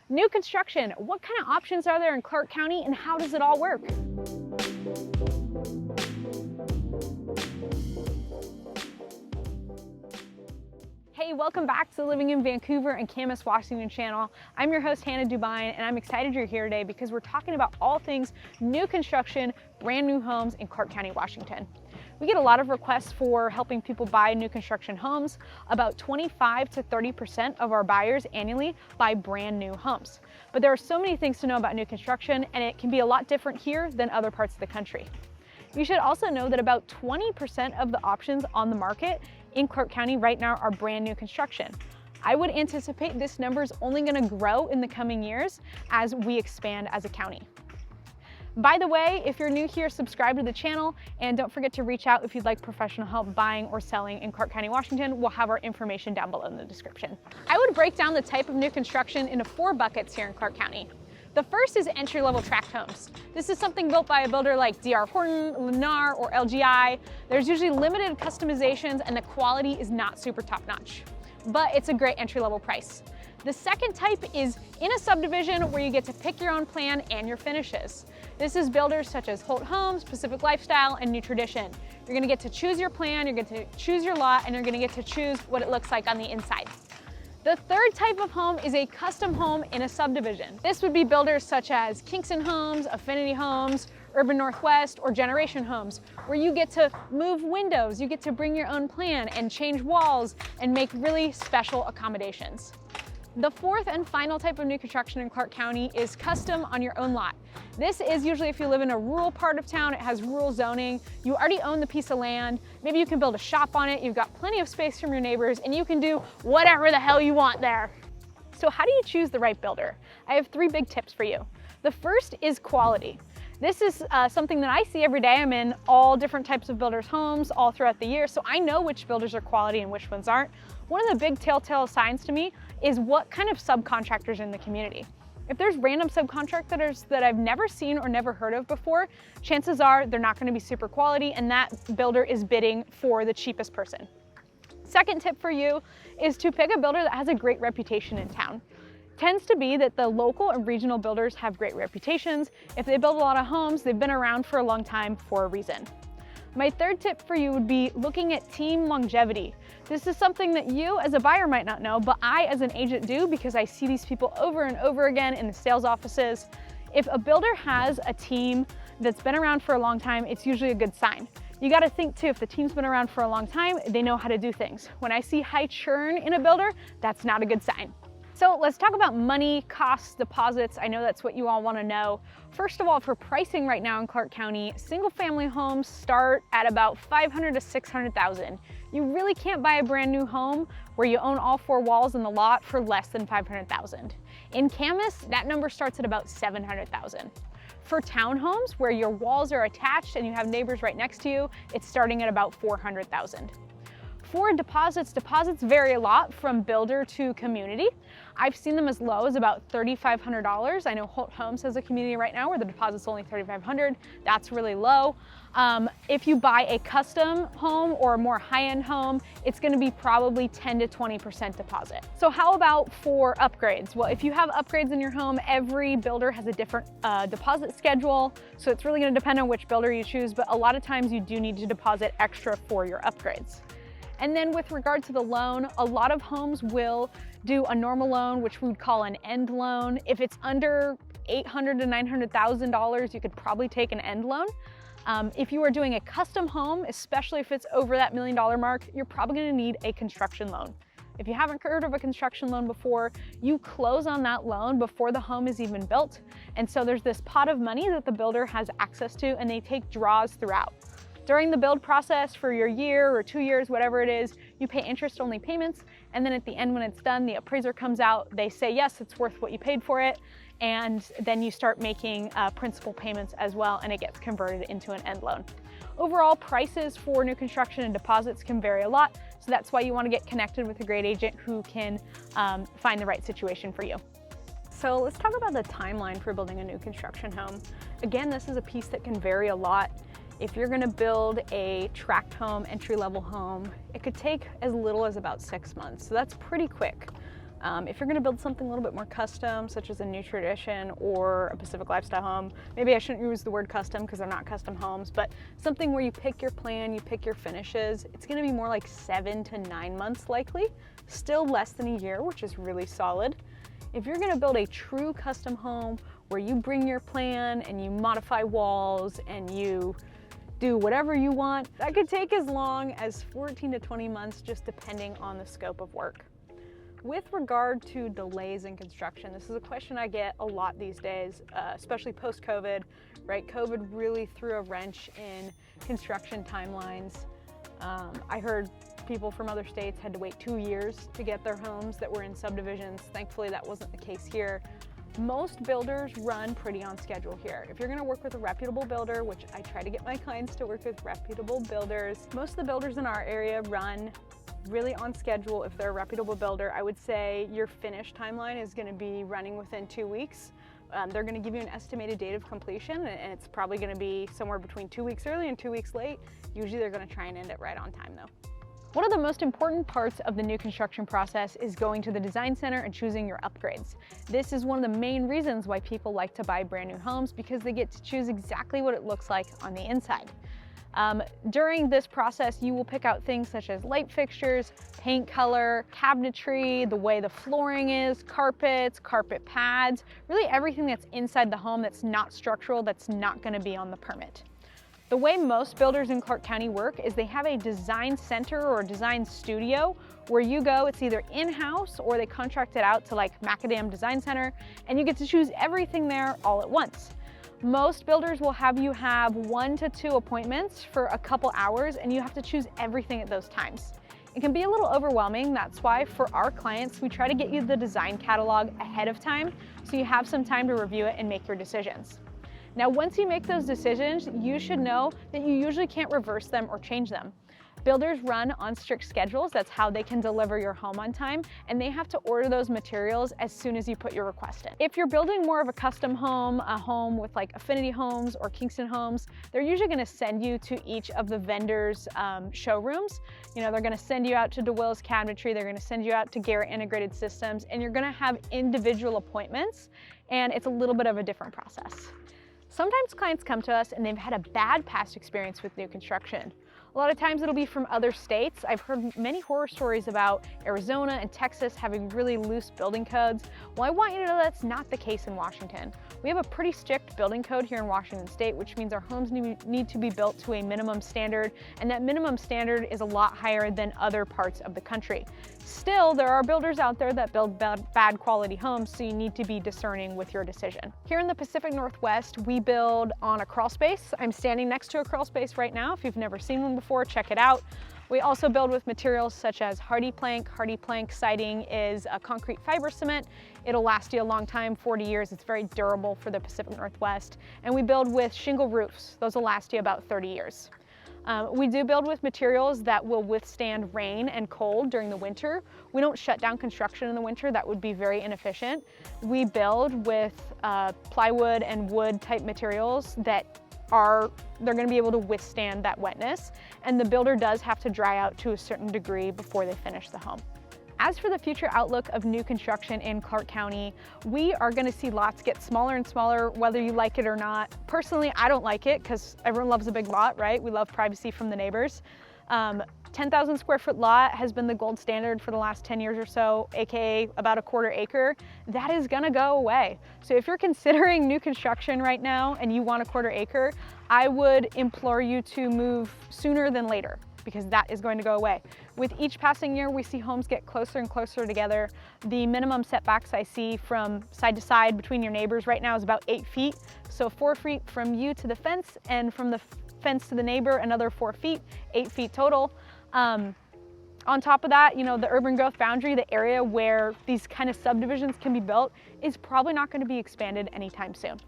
New construction, what kind of options are there in Clark County and how does it all work? Hey, welcome back to the Living in Vancouver and Camas, Washington channel. I'm your host, Hannah Dubyne, and I'm excited you're here today because we're talking about all things new construction, brand new homes in Clark County, Washington. We get a lot of requests for helping people buy new construction homes. About 25 to 30% of our buyers annually buy brand new homes. But there are so many things to know about new construction, and it can be a lot different here than other parts of the country. You should also know that about 20% of the options on the market in Clark County right now are brand new construction. I would anticipate this number is only going to grow in the coming years as we expand as a county. By the way, if you're new here, subscribe to the channel and don't forget to reach out if you'd like professional help buying or selling in Clark County, Washington. We'll have our information down below in the description. I would break down the type of new construction into 4 buckets here in Clark County. The first is entry-level tract homes. This is something built by a builder like D.R. Horton, Lennar, or LGI. There's usually limited customizations and the quality is not super top-notch, but it's a great entry-level price. The second type is in a subdivision where you get to pick your own plan and your finishes. This is builders such as Holt Homes, Pacific Lifestyle, and New Tradition. You're gonna get to choose your plan, you're going to choose your lot, and you're gonna get to choose what it looks like on the inside. The third type of home is a custom home in a subdivision. This would be builders such as Kingston Homes, Affinity Homes, Urban Northwest, or Generation Homes, where you get to move windows, you get to bring your own plan and change walls and make really special accommodations. The fourth and final type of new construction in Clark County is custom on your own lot. This is usually if you live in a rural part of town, it has rural zoning, you already own the piece of land, maybe you can build a shop on it, you've got plenty of space from your neighbors, and you can do whatever the hell you want there. So how do you choose the right builder? I have 3 big tips for you. The first is quality. This is something that I see every day. I'm in all different types of builders' homes all throughout the year, so I know which builders are quality and which ones aren't. One of the big telltale signs to me is what kind of subcontractors in the community. If there's random subcontractors that I've never seen or never heard of before, chances are they're not going to be super quality and that builder is bidding for the cheapest person. Second tip for you is to pick a builder that has a great reputation in town. Tends to be that the local and regional builders have great reputations. If they build a lot of homes, they've been around for a long time for a reason. My third tip for you would be looking at team longevity. This is something that you as a buyer might not know, but I as an agent do because I see these people over and over again in the sales offices. If a builder has a team that's been around for a long time, it's usually a good sign. You got to think too, if the team's been around for a long time, they know how to do things. When I see high churn in a builder, that's not a good sign. So let's talk about money, costs, deposits. I know that's what you all want to know. First of all, for pricing right now in Clark County, single family homes start at about $500,000 to $600,000. You really can't buy a brand new home where you own all 4 walls in the lot for less than $500,000. In Camas, that number starts at about $700,000. For townhomes where your walls are attached and you have neighbors right next to you, it's starting at about $400,000. For deposits vary a lot from builder to community. I've seen them as low as about $3,500. I know Holt Homes has a community right now where the deposit's only $3,500. That's really low. If you buy a custom home or a more high-end home, it's gonna be probably 10 to 20% deposit. So how about for upgrades? Well, if you have upgrades in your home, every builder has a different deposit schedule. So it's really gonna depend on which builder you choose, but a lot of times you do need to deposit extra for your upgrades. And then with regard to the loan, a lot of homes will do a normal loan, which we would call an end loan. If it's under $800,000 to $900,000, you could probably take an end loan. If you are doing a custom home, especially if it's over that $1 million mark, you're probably gonna need a construction loan. If you haven't heard of a construction loan before, you close on that loan before the home is even built. And so there's this pot of money that the builder has access to and they take draws throughout. During the build process for your year or 2 years, whatever it is, you pay interest-only payments, and then at the end when it's done, the appraiser comes out, they say, yes, it's worth what you paid for it, and then you start making principal payments as well, and it gets converted into an end loan. Overall, prices for new construction and deposits can vary a lot, so that's why you want to get connected with a great agent who can find the right situation for you. So let's talk about the timeline for building a new construction home. Again, this is a piece that can vary a lot. If you're gonna build a tract home, entry-level home, it could take as little as about 6 months. So that's pretty quick. If you're gonna build something a little bit more custom, such as a New Tradition or a Pacific Lifestyle home, maybe I shouldn't use the word custom because they're not custom homes, but something where you pick your plan, you pick your finishes, it's gonna be more like 7 to 9 months likely, still less than a year, which is really solid. If you're gonna build a true custom home where you bring your plan and you modify walls and you do whatever you want, that could take as long as 14 to 20 months, just depending on the scope of work. With regard to delays in construction, this is a question I get a lot these days, especially post-COVID, right? COVID really threw a wrench in construction timelines. I heard people from other states had to wait 2 years to get their homes that were in subdivisions. Thankfully, that wasn't the case here. Most builders run pretty on schedule here. If you're gonna work with a reputable builder, which I try to get my clients to work with reputable builders, most of the builders in our area run really on schedule. If they're a reputable builder, I would say your finish timeline is gonna be running within 2 weeks. They're gonna give you an estimated date of completion, and it's probably gonna be somewhere between 2 weeks early and 2 weeks late. Usually they're gonna try and end it right on time though. One of the most important parts of the new construction process is going to the design center and choosing your upgrades. This is one of the main reasons why people like to buy brand new homes, because they get to choose exactly what it looks like on the inside. During this process, you will pick out things such as light fixtures, paint color, cabinetry, the way the flooring is, carpets, carpet pads, really everything that's inside the home that's not structural, that's not gonna be on the permit. The way most builders in Clark County work is they have a design center or a design studio where you go, it's either in-house or they contract it out to like Macadam Design Center, and you get to choose everything there all at once. Most builders will have you have 1 to 2 appointments for a couple hours, and you have to choose everything at those times. It can be a little overwhelming. That's why for our clients, we try to get you the design catalog ahead of time so you have some time to review it and make your decisions. Now, once you make those decisions, you should know that you usually can't reverse them or change them. Builders run on strict schedules. That's how they can deliver your home on time, and they have to order those materials as soon as you put your request in. If you're building more of a custom home, a home with like Affinity Homes or Kingston Homes, they're usually gonna send you to each of the vendors' showrooms. You know, they're gonna send you out to DeWill's Cabinetry, they're gonna send you out to Garrett Integrated Systems, and you're gonna have individual appointments, and it's a little bit of a different process. Sometimes clients come to us and they've had a bad past experience with new construction. A lot of times it'll be from other states. I've heard many horror stories about Arizona and Texas having really loose building codes. Well, I want you to know that's not the case in Washington. We have a pretty strict building code here in Washington State, which means our homes need to be built to a minimum standard, and that minimum standard is a lot higher than other parts of the country. Still, there are builders out there that build bad quality homes, so you need to be discerning with your decision. Here in the Pacific Northwest, we build on a crawl space. I'm standing next to a crawl space right now. If you've never seen one before, check it out. We also build with materials such as hardy plank. Hardy plank siding is a concrete fiber cement. It'll last you a long time, 40 years. It's very durable for the Pacific Northwest. And we build with shingle roofs. Those will last you about 30 years. We do build with materials that will withstand rain and cold during the winter. We don't shut down construction in the winter. That would be very inefficient. We build with plywood and wood type materials that they're going to be able to withstand that wetness, and the builder does have to dry out to a certain degree before they finish the home. As for the future outlook of new construction in Clark County, we are going to see lots get smaller and smaller, whether you like it or not. Personally, I don't like it because everyone loves a big lot, right? We love privacy from the neighbors. 10,000 square foot lot has been the gold standard for the last 10 years or so, aka about a quarter acre. That is gonna go away. So if you're considering new construction right now and you want a quarter acre, I would implore you to move sooner than later, because that is going to go away. With each passing year, we see homes get closer and closer together. The minimum setbacks I see from side to side between your neighbors right now is about 8 feet. So 4 feet from you to the fence, and from the fence to the neighbor, another 4 feet, 8 feet total. On top of that, you know, the urban growth boundary, the area where these kind of subdivisions can be built, is probably not going to be expanded anytime soon.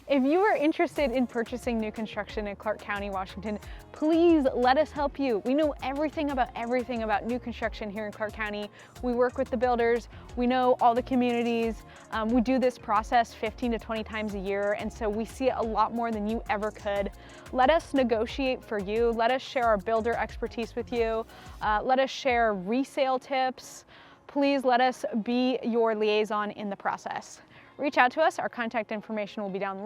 If you are interested in purchasing new construction in Clark County, Washington, please let us help you. We know everything about new construction here in Clark County. We work with the builders. We know all the communities. We do this process 15 to 20 times a year, and so we see it a lot more than you ever could. Let us negotiate for you. Let us share our builder expertise with you. Let us share resale tips. please let us be your liaison in the process. Reach out to us. Our contact information will be down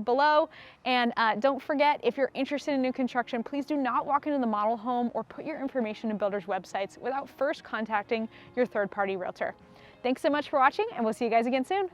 below. And don't forget, if you're interested in new construction, please do not walk into the model home or put your information in builders' websites without first contacting your third-party realtor. Thanks so much for watching, and we'll see you guys again soon.